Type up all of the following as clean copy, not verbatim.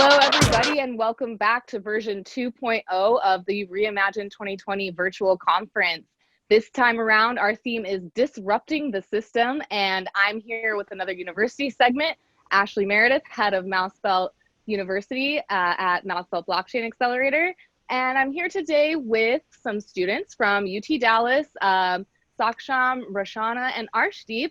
Hello, everybody, and welcome back to version 2.0 of the REIMAGINE 2020 virtual conference. This time around, our theme is disrupting the system, and I'm here with another university segment, Ashlie Meredith, head of MouseBelt University at MouseBelt Blockchain Accelerator. And I'm here today with some students from UT Dallas, Saksham, Rachana, and Arshdeep.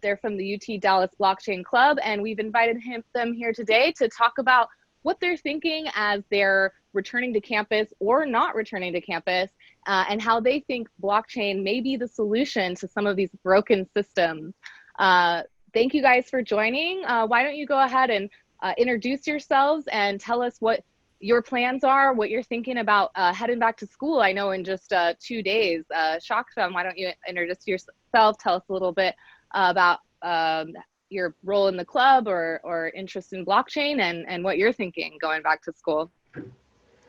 They're from the UT Dallas Blockchain Club, and we've invited them here today to talk about what they're thinking as they're returning to campus or not returning to campus, and how they think blockchain may be the solution to some of these broken systems. Thank you guys for joining. Why don't you go ahead and introduce yourselves and tell us what your plans are, what you're thinking about heading back to school. I know in just 2 days. Saksham, why don't you introduce yourself, tell us a little bit about your role in the club or interest in blockchain and what you're thinking going back to school.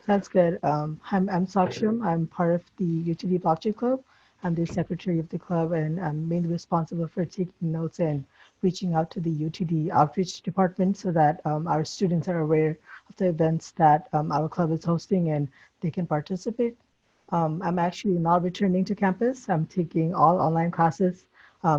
That's good. I'm Saksham. I'm part of the UTD Blockchain Club. I'm the secretary of the club, and I'm mainly responsible for taking notes and reaching out to the UTD outreach department so that our students are aware of the events that our club is hosting and they can participate. I'm actually not returning to campus. I'm taking all online classes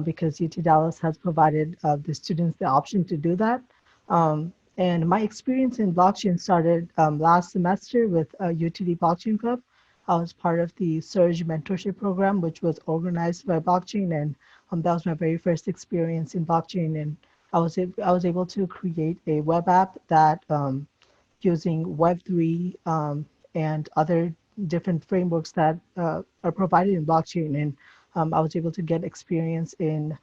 because UT Dallas has provided the students the option to do that. And my experience in blockchain started last semester with UTD Blockchain Club. I was part of the Surge mentorship program, which was organized by blockchain, and that was my very first experience in blockchain. And I was able to create a web app that using Web3 and other different frameworks that are provided in blockchain. And I was able to get experience in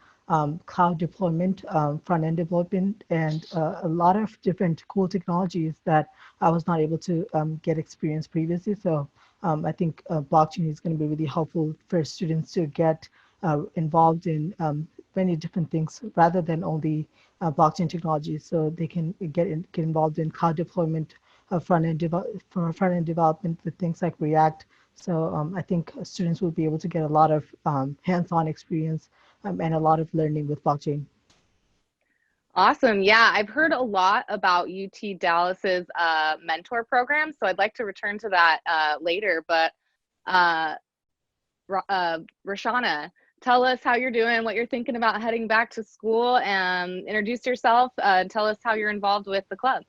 cloud deployment, front-end development, and a lot of different cool technologies that I was not able to get experience previously. So I think blockchain is going to be really helpful for students to get involved in many different things rather than only blockchain technology. So they can get involved in cloud deployment, front-end development with things like React. So I think students will be able to get a lot of hands-on experience and a lot of learning with blockchain. Awesome. Yeah, I've heard a lot about UT Dallas's mentor program, so I'd like to return to that later. But Rachana, tell us how you're doing, what you're thinking about heading back to school, and introduce yourself and tell us how you're involved with the club.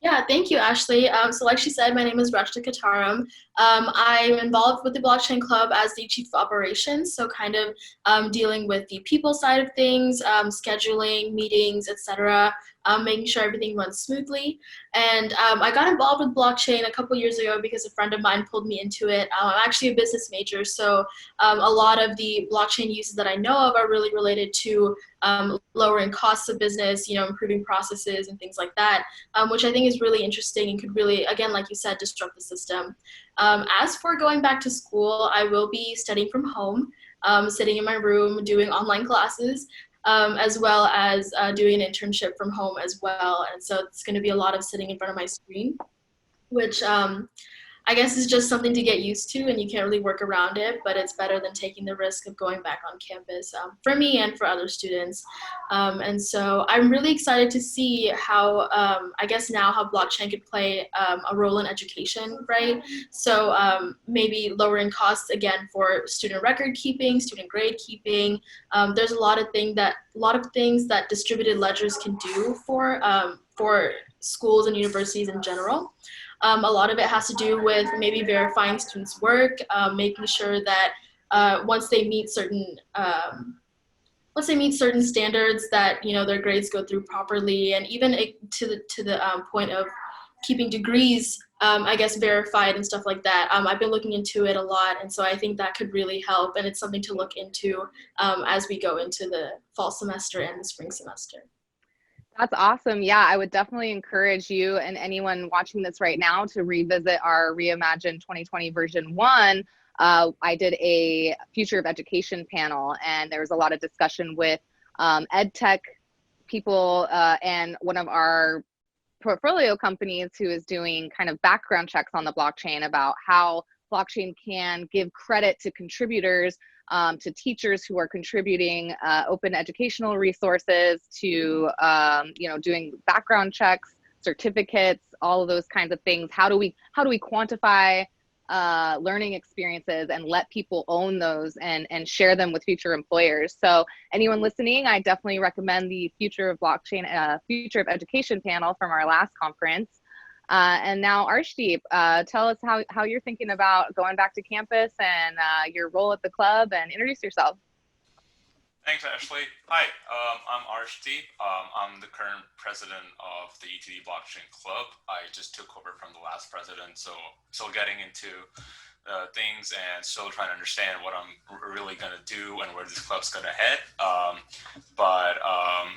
Yeah, thank you, Ashlie. So like she said, my name is Rachana Kataram. I'm involved with the Blockchain Club as the Chief of Operations, so kind of dealing with the people side of things, scheduling meetings, etc., making sure everything runs smoothly. And I got involved with blockchain a couple years ago because a friend of mine pulled me into it. I'm actually a business major, so a lot of the blockchain uses that I know of are really related to lowering costs of business, improving processes and things like that, which I think is really interesting and could really, again, like you said, disrupt the system. As for going back to school, I will be studying from home, sitting in my room, doing online classes, as well as doing an internship from home as well. And so it's going to be a lot of sitting in front of my screen, which I guess is just something to get used to, and you can't really work around it, but it's better than taking the risk of going back on campus for me and for other students. And so I'm really excited to see how, I guess now how blockchain could play a role in education, right? So maybe lowering costs again for student record keeping, student grade keeping. There's a lot of things that distributed ledgers can do for schools and universities in general. A lot of it has to do with maybe verifying students' work, making sure that once they meet certain standards, that their grades go through properly, and even to the point of keeping degrees, I guess, verified and stuff like that. I've been looking into it a lot, and so I think that could really help, and it's something to look into as we go into the fall semester and the spring semester. That's awesome. Yeah, I would definitely encourage you and anyone watching this right now to revisit our REIMAGINE 2020 version 1. I did a future of education panel, and there was a lot of discussion with ed tech people and one of our portfolio companies who is doing kind of background checks on the blockchain about how blockchain can give credit to contributors, to teachers who are contributing open educational resources, to doing background checks certificates, all of those kinds of things. How do we quantify learning experiences and let people own those and share them with future employers? So anyone listening, I definitely recommend the Future of Blockchain, Future of Education panel from our last conference. And now Arshdeep, tell us how you're thinking about going back to campus and your role at the club, and introduce yourself. Thanks, Ashlie. Hi, I'm Arshdeep. I'm the current president of the ETD Blockchain Club. I just took over from the last president, so still getting into things and still trying to understand what I'm really going to do and where this club's going to head.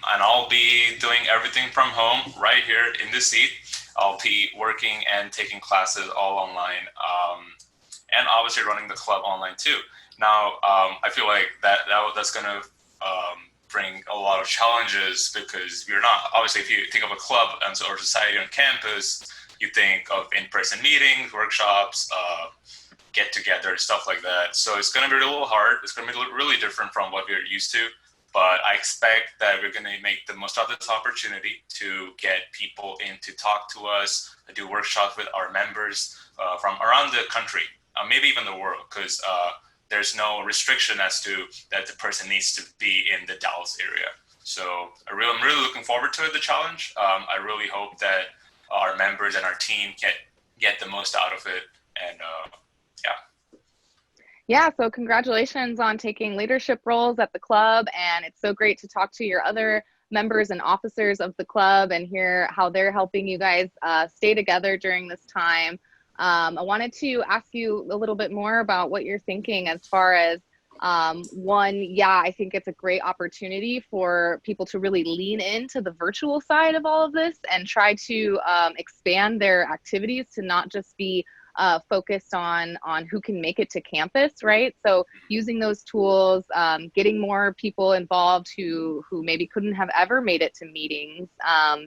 And I'll be doing everything from home right here in this seat. I'll be working and taking classes all online, and obviously running the club online too. Now, I feel like that's going to bring a lot of challenges, because we're not, obviously, if you think of a club or society on campus, you think of in-person meetings, workshops, get-together, stuff like that. So it's going to be a little hard. It's going to be really different from what we're used to. But I expect that we're going to make the most of this opportunity to get people in to talk to us, do workshops with our members from around the country, maybe even the world, because there's no restriction as to that the person needs to be in the Dallas area. So I'm really looking forward to the challenge. I really hope that our members and our team get the most out of it. And Yeah, so congratulations on taking leadership roles at the club, and it's so great to talk to your other members and officers of the club and hear how they're helping you guys stay together during this time. I wanted to ask you a little bit more about what you're thinking as far as one, yeah, I think it's a great opportunity for people to really lean into the virtual side of all of this and try to expand their activities to not just be focused on who can make it to campus, right? So using those tools, getting more people involved who maybe couldn't have ever made it to meetings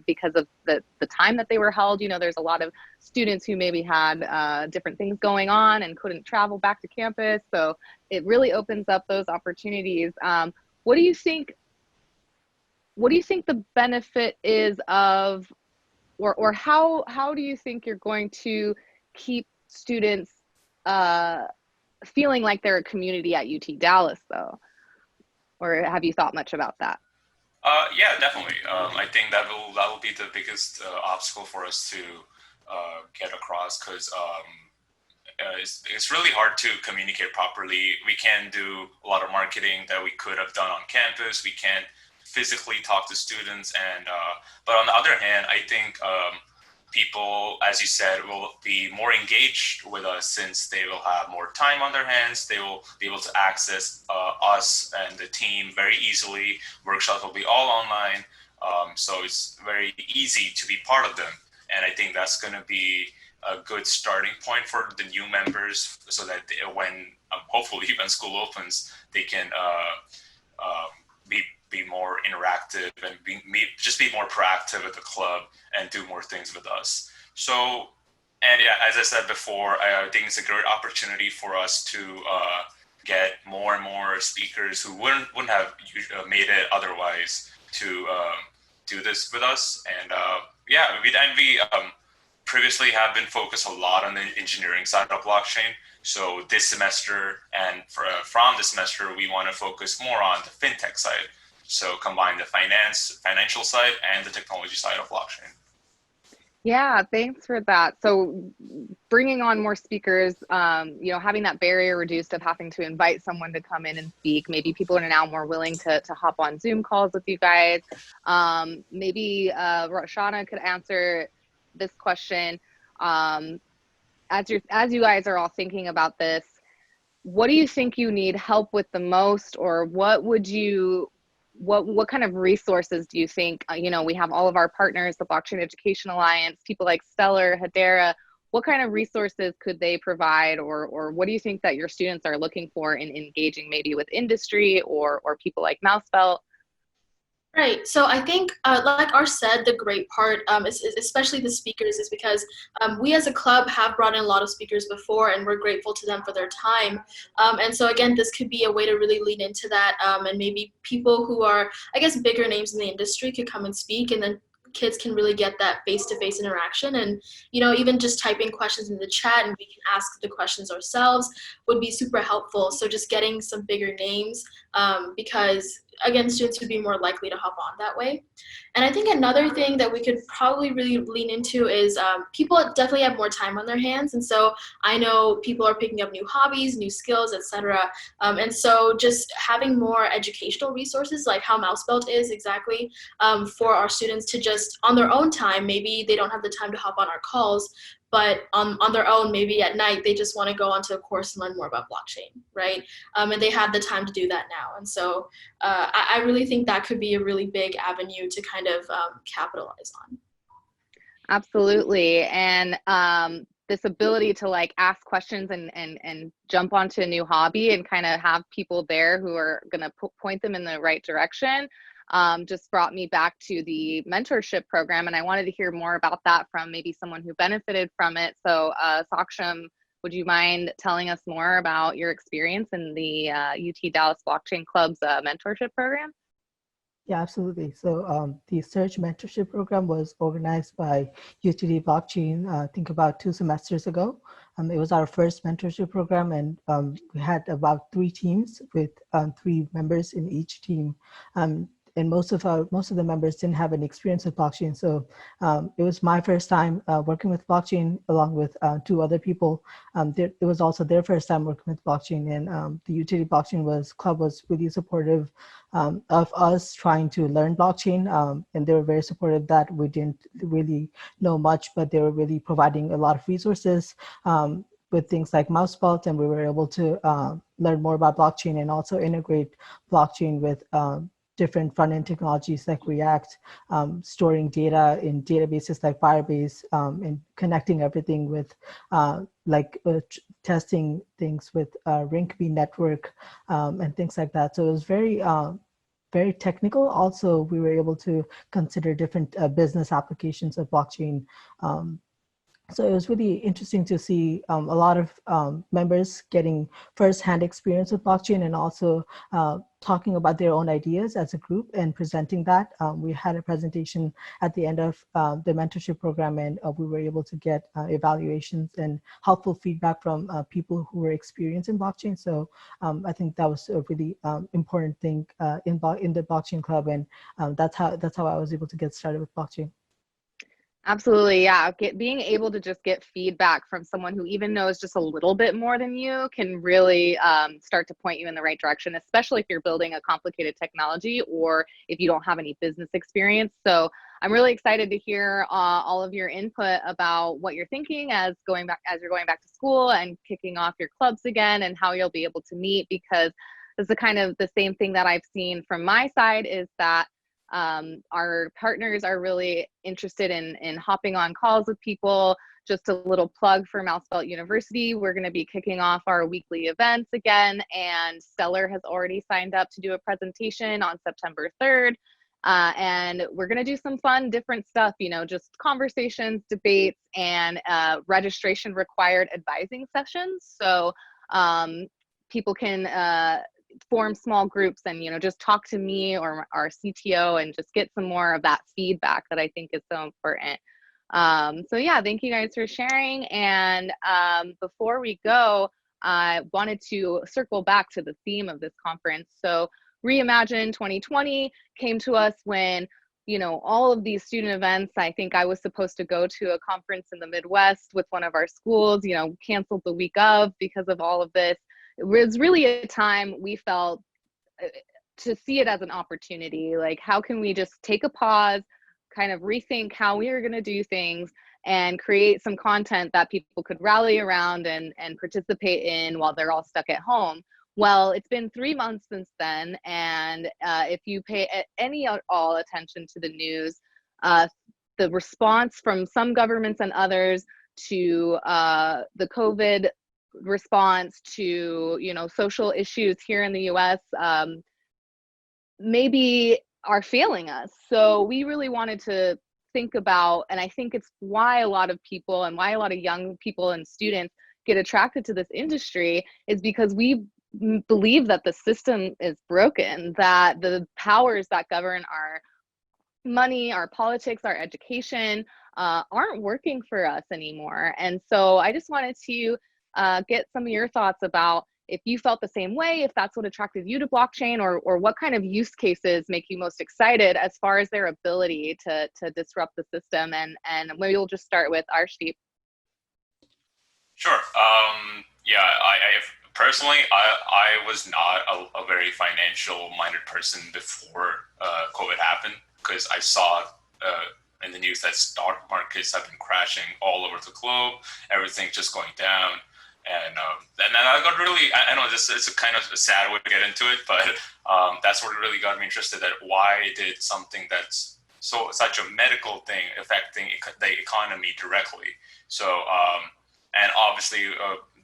because of the time that they were held. You know, there's a lot of students who maybe had different things going on and couldn't travel back to campus. So it really opens up those opportunities. What do you think the benefit is of, or how do you think you're going to keep students feeling like they're a community at UT Dallas, though? Or have you thought much about that? Yeah, definitely. I think that will be the biggest obstacle for us to get across, because it's really hard to communicate properly. We can do a lot of marketing that we could have done on campus. We can physically talk to students, and but on the other hand, I think people, as you said, will be more engaged with us since they will have more time on their hands. They will be able to access us and the team very easily. Workshops will be all online, so it's very easy to be part of them. And I think that's going to be a good starting point for the new members, so that when hopefully when school opens, they can be more interactive and just be more proactive at the club and do more things with us. So, and yeah, as I said before, I think it's a great opportunity for us to get more and more speakers who wouldn't have made it otherwise to do this with us. And yeah, we previously have been focused a lot on the engineering side of blockchain. So this semester and from this semester, we want to focus more on the fintech side. So combine the financial side and the technology side of blockchain. Yeah, thanks for that. So bringing on more speakers, you know, having that barrier reduced of having to invite someone to come in and speak. Maybe people are now more willing to hop on Zoom calls with you guys. Maybe Rachana could answer this question. As you guys are all thinking about this, what do you think you need help with the most, or what kind of resources do you think, you know, we have all of our partners, the Blockchain Education Alliance, people like Stellar, Hedera, what kind of resources could they provide, or what do you think that your students are looking for in engaging maybe with industry or people like MouseBelt? Right. So I think, like Arsh said, the great part, is especially the speakers, is because we as a club have brought in a lot of speakers before, and we're grateful to them for their time. And so again, this could be a way to really lean into that, and maybe people who are, I guess, bigger names in the industry could come and speak, and then kids can really get that face-to-face interaction. And, you know, even just typing questions in the chat and we can ask the questions ourselves would be super helpful. So just getting some bigger names, because again, students would be more likely to hop on that way. And I think another thing that we could probably really lean into is people definitely have more time on their hands. And so I know people are picking up new hobbies, new skills, etc. And so just having more educational resources like how MouseBelt is exactly, for our students to just on their own time, maybe they don't have the time to hop on our calls, but on their own, maybe at night, they just want to go onto a course and learn more about blockchain, right? And they have the time to do that now. And so I really think that could be a really big avenue to kind of capitalize on. Absolutely. And this ability to like ask questions and jump onto a new hobby and kind of have people there who are going to point them in the right direction just brought me back to the mentorship program. And I wanted to hear more about that from maybe someone who benefited from it. So Saksham, would you mind telling us more about your experience in the UT Dallas Blockchain Club's mentorship program? Yeah, absolutely. So the Surge Mentorship Program was organized by UTD Blockchain, I think about 2 semesters ago. It was our first mentorship program, and we had about 3 teams with 3 members in each team. And most of the members didn't have any experience with blockchain. So it was my first time working with blockchain along with 2 other people. It was also their first time working with blockchain, and the Utility Blockchain Club was really supportive of us trying to learn blockchain, and they were very supportive that we didn't really know much, but they were really providing a lot of resources with things like MouseBelt, and we were able to learn more about blockchain and also integrate blockchain with different front-end technologies like React, storing data in databases like Firebase, and connecting everything with testing things with Rinkeby network and things like that. So it was very technical. Also, we were able to consider different business applications of blockchain. So it was really interesting to see a lot of members getting first-hand experience with blockchain and also talking about their own ideas as a group and presenting that. We had a presentation at the end of the mentorship program, and we were able to get evaluations and helpful feedback from people who were experienced in blockchain. So I think that was a really important thing in the blockchain club, and that's how I was able to get started with blockchain. Absolutely, yeah. Being able to just get feedback from someone who even knows just a little bit more than you can really start to point you in the right direction, especially if you're building a complicated technology or if you don't have any business experience. So I'm really excited to hear all of your input about what you're thinking as you're going back to school and kicking off your clubs again, and how you'll be able to meet, because this is kind of the same thing that I've seen from my side, is that our partners are really interested in hopping on calls with people. Just a little plug for MouseBelt University. We're going to be kicking off our weekly events again, and Stellar has already signed up to do a presentation on September 3rd. And we're going to do some fun, different stuff, just conversations, debates, and registration required advising sessions. So people can form small groups and just talk to me or our CTO and just get some more of that feedback that I think is so important. So yeah, thank you guys for sharing. And before we go, I wanted to circle back to the theme of this conference. So Reimagine 2020 came to us when all of these student events. I think I was supposed to go to a conference in the Midwest with one of our schools, canceled the week of because of all of this. It was really a time we felt to see it as an opportunity. Like, how can we just take a pause, kind of rethink how we are going to do things, and create some content that people could rally around and participate in while they're all stuck at home. Well, it's been 3 months since then, and if you pay any at all attention to the news, the response from some governments and others to the COVID response to social issues here in the US maybe are failing us. So we really wanted to think about, and I think it's why a lot of people and why a lot of young people and students get attracted to this industry, is because we believe that the system is broken, that the powers that govern money, our politics, our education aren't working for us anymore. And so I just wanted to get some of your thoughts about if you felt the same way, if that's what attracted you to blockchain, or what kind of use cases make you most excited as far as their ability to disrupt the system. And maybe we'll just start with Arshdeep. Sure. Yeah, I personally, I was not a very financial-minded person before COVID happened, because I saw in the news that stock markets have been crashing all over the globe, everything just going down. And I got really, I know this it's a kind of a sad way to get into it, but that's what really got me interested, that why did something that's such a medical thing affecting the economy directly. So, and obviously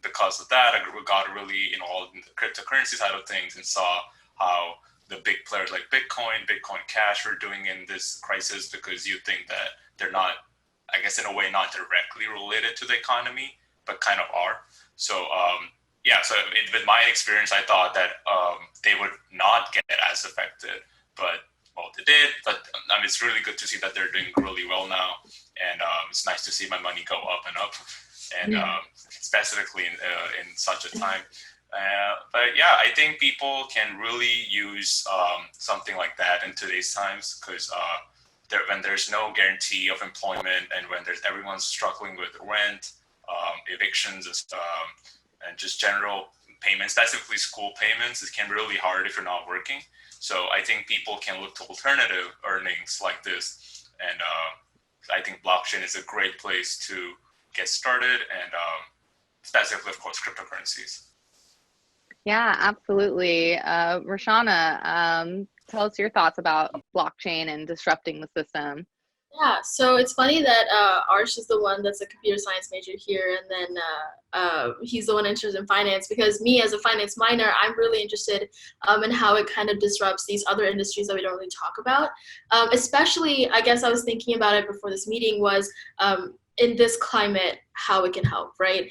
because of that, I got really involved in the cryptocurrency side of things and saw how the big players like Bitcoin Cash are doing in this crisis, because you think that they're not, I guess in a way, not directly related to the economy, but kind of are. So yeah, so with my experience, I thought that they would not get as affected, but well, they did. But I mean, it's really good to see that they're doing really well now, and it's nice to see my money go up and up, and specifically in such a time. But yeah, I think people can really use something like that in today's times, because when there's no guarantee of employment, and when everyone's struggling with rent, evictions, and just general payments, specifically school payments, it can be really hard if you're not working. So I think people can look to alternative earnings like this, and I think blockchain is a great place to get started, and specifically, of course, cryptocurrencies. Yeah, absolutely. Rachana, tell us your thoughts about blockchain and disrupting the system. Yeah, so it's funny that Arsh is the one that's a computer science major here, and then he's the one interested in finance, because me as a finance minor, I'm really interested in how it kind of disrupts these other industries that we don't really talk about. Especially, I guess I was thinking about it before this meeting, was in this climate, how it can help, right?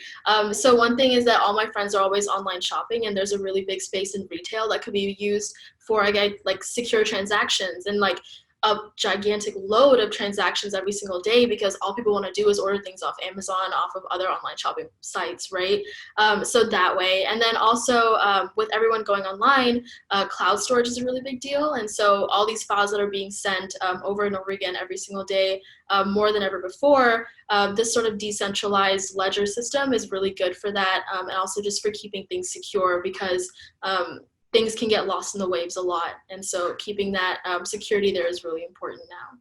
So one thing is that all my friends are always online shopping, and there's a really big space in retail that could be used for, again, like secure transactions, and like a gigantic load of transactions every single day, because all people want to do is order things off Amazon, off of other online shopping sites, right? So that way. And then also with everyone going online, cloud storage is a really big deal. And so all these files that are being sent over and over again every single day, more than ever before, this sort of decentralized ledger system is really good for that, and also just for keeping things secure, because things can get lost in the waves a lot. And so keeping that security there is really important now.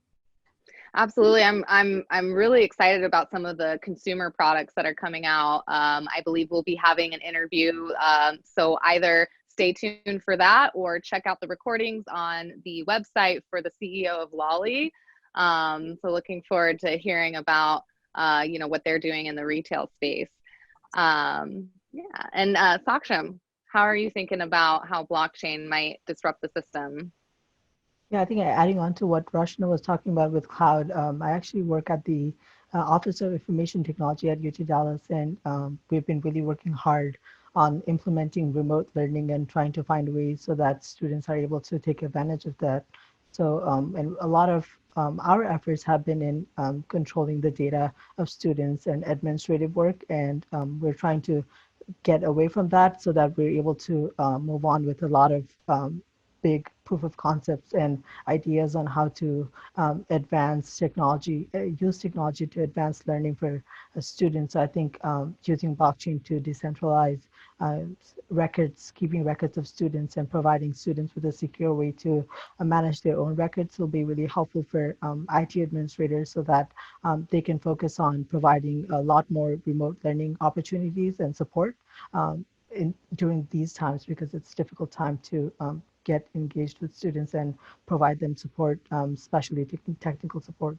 Absolutely. I'm really excited about some of the consumer products that are coming out. I believe we'll be having an interview. So either stay tuned for that, or check out the recordings on the website for the CEO of Lolly. So looking forward to hearing about, what they're doing in the retail space. Yeah. And Saksham, how are you thinking about how blockchain might disrupt the system? Yeah, I think adding on to what Rachana was talking about with cloud, I actually work at the Office of Information Technology at UT Dallas, and we've been really working hard on implementing remote learning and trying to find ways so that students are able to take advantage of that. So, and a lot of our efforts have been in controlling the data of students and administrative work, and we're trying to get away from that so that we're able to move on with a lot of big proof of concepts and ideas on how to advance technology, use technology to advance learning for students. So I think using blockchain to decentralize records, keeping records of students, and providing students with a secure way to manage their own records will be really helpful for IT administrators, so that they can focus on providing a lot more remote learning opportunities and support during these times, because it's a difficult time to get engaged with students and provide them support, especially technical support.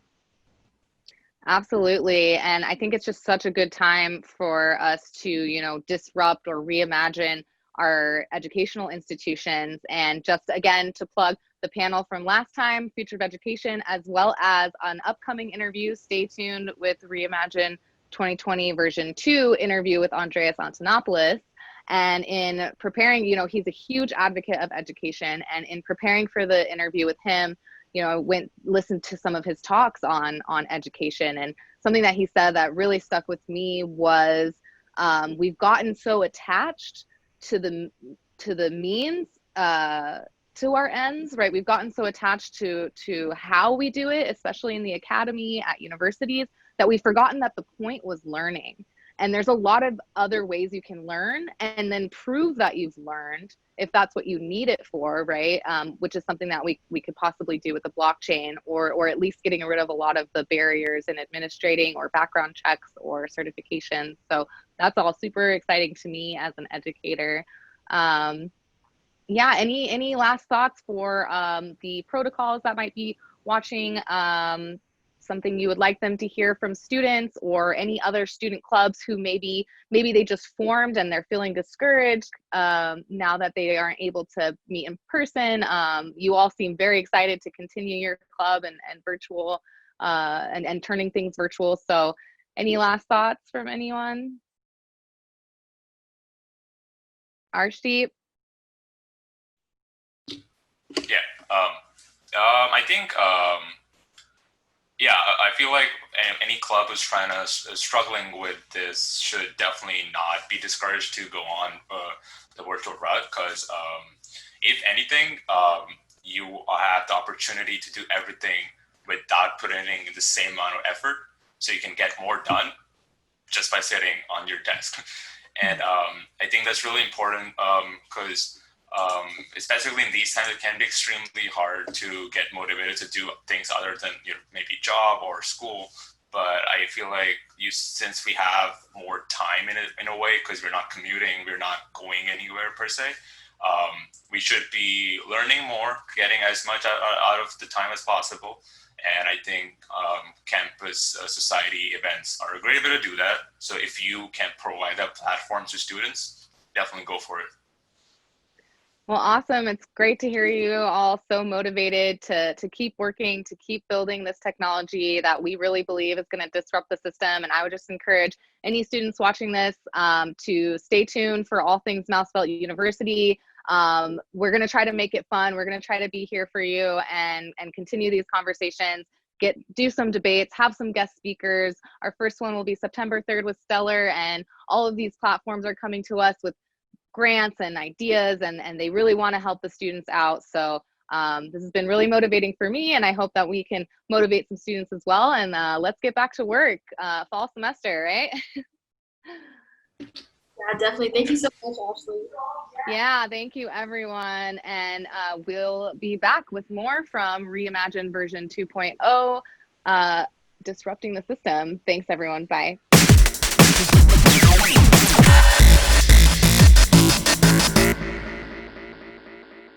Absolutely. And I think it's just such a good time for us to, disrupt or reimagine our educational institutions. And just again, to plug the panel from last time, Future of Education, as well as an upcoming interview. Stay tuned with Reimagine 2020 version 2 interview with Andreas Antonopoulos. And in preparing, he's a huge advocate of education. And in preparing for the interview with him, you know, I listened to some of his talks on education, and something that he said that really stuck with me was we've gotten so attached to the means to our ends, right? We've gotten so attached to how we do it, especially in the academy, at universities, that we've forgotten that the point was learning. And there's a lot of other ways you can learn and then prove that you've learned if that's what you need it for, right? Which is something that we could possibly do with the blockchain, or at least getting rid of a lot of the barriers in administrating or background checks or certifications. So that's all super exciting to me as an educator. Yeah, any last thoughts for the protocols that might be watching? Something you would like them to hear from students, or any other student clubs who maybe they just formed and they're feeling discouraged now that they aren't able to meet in person. You all seem very excited to continue your club and virtual and turning things virtual. So any last thoughts from anyone? Arshdeep? Yeah, I think, yeah, I feel like any club who's struggling with this should definitely not be discouraged to go on the virtual route, because if anything, you have the opportunity to do everything without putting in the same amount of effort, so you can get more done just by sitting on your desk. And I think that's really important, because especially in these times, it can be extremely hard to get motivated to do things other than your maybe job or school. But I feel like since we have more time in a way, because we're not commuting, we're not going anywhere per se, we should be learning more, getting as much out of the time as possible. And I think campus society events are a great way to do that. So if you can provide that platform to students, definitely go for it. Well, awesome. It's great to hear you all so motivated to keep working, to keep building this technology that we really believe is going to disrupt the system. And I would just encourage any students watching this to stay tuned for all things MouseBelt University. We're going to try to make it fun. We're going to try to be here for you and continue these conversations, do some debates, have some guest speakers. Our first one will be September 3rd with Stellar, and all of these platforms are coming to us with grants and ideas, and they really want to help the students out. So this has been really motivating for me, and I hope that we can motivate some students as well. And let's get back to work, fall semester, right? Yeah, definitely. Thank you so much, Ashlie. Yeah, thank you, everyone. And we'll be back with more from Reimagine version 2.0, disrupting the system. Thanks, everyone. Bye.